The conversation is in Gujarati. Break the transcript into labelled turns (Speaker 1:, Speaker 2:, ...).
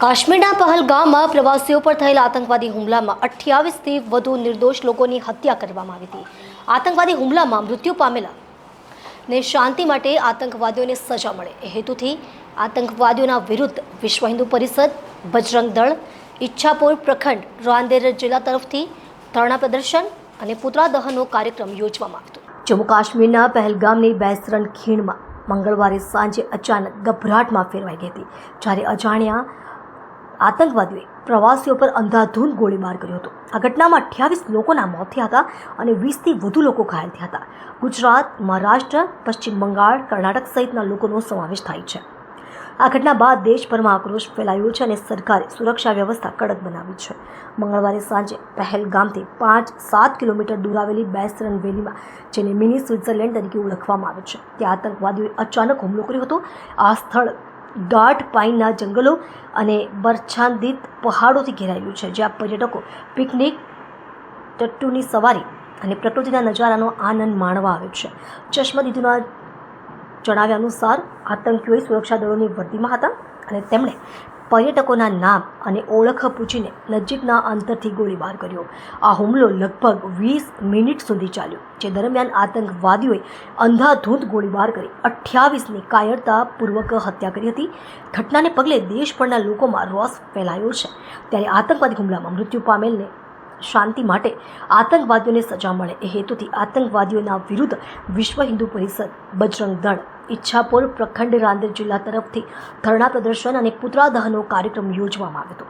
Speaker 1: કાશ્મીરના પહલગામમાં પ્રવાસીઓ પર થયેલા આતંકવાદી હુમલામાં 28થી વધુ નિર્દોષ લોકોની હત્યા કરવામાં આવી હતી. આતંકવાદી હુમલામાં મૃત્યુ પામેલા ને શાંતિ માટે આતંકવાદીઓને સજા મળે એ હેતુથી આતંકવાદીઓના વિરુદ્ધ વિશ્વ હિન્દુ પરિષદ, બજરંગ દળ, ઈચ્છાપુર પ્રખંડ રાંદેર જિલ્લા તરફથી ધરણા પ્રદર્શન અને પુતળા દહનનો કાર્યક્રમ યોજવામાં આવ્યો હતો. જમ્મુ કાશ્મીરના પહેલગામની બેસરણ ખીણમાં મંગળવારે સાંજે અચાનક ગભરાટમાં ફેરવાઈ ગઈ હતી, જ્યારે અજાણ્યા આતંકવાદીઓએ પ્રવાસીઓ પર અંધાધૂંધ ગોળીબાર કર્યો હતો. આ ઘટનામાં 28 લોકોના મોત થયા હતા અને 20થી વધુ લોકો ઘાયલ થયા હતા. ગુજરાત, મહારાષ્ટ્ર, પશ્ચિમ બંગાળ, કર્ણાટક સહિતના લોકોનો સમાવેશ થાય છે. આ ઘટના બાદ દેશભરમાં આક્રોશ ફેલાયો છે અને સરકારે સુરક્ષા વ્યવસ્થા કડક બનાવી છે. મંગળવારે સાંજે પહેલગામથી 5-7 કિલોમીટર દૂર આવેલી બેસરણ વેલીમાં, જેને મિની સ્વિટ્ઝરલેન્ડ તરીકે ઓળખવામાં આવે છે, ત્યાં આતંકવાદીઓએ અચાનક હુમલો કર્યો હતો. આ સ્થળ ગાઢ પાઇનના જંગલો અને બરછાદિત પહાડોથી ઘેરાયેલું છે, જ્યાં પર્યટકો પિકનિક, ટટ્ટુની સવારી અને પ્રકૃતિના નજારાનો આનંદ માણવા આવે છે. ચશ્મદીદોના જણાવ્યા અનુસાર આતંકીઓએ સુરક્ષા દળોની વર્દીમાં હતા અને તેમણે પર્યટકોના નામ અને ઓળખ પૂછીને નજીકના અંતરથી ગોળીબાર કર્યો. આ હુમલો લગભગ 20 મિનિટ સુધી ચાલ્યો, જે દરમિયાન આતંકવાદીઓએ અંધાધૂંધ ગોળીબાર કરી 28ની કાયરતાપૂર્વક હત્યા કરી હતી. ઘટનાને પગલે દેશભરના લોકોમાં રોષ ફેલાયો છે. ત્યારે આતંકવાદી હુમલામાં મૃત્યુ પામેલને શાંતિ માટે આતંકવાદીઓને સજા મળે એ હેતુથી આતંકવાદીઓના વિરુદ્ધ વિશ્વ હિન્દુ પરિષદ, બજરંગ દળ, ઈચ્છાપુર પ્રખંડ રાંદેર જિલ્લા તરફથી ધરણા પ્રદર્શન અને પુતળા દહનનો કાર્યક્રમ યોજવામાં આવ્યો હતો.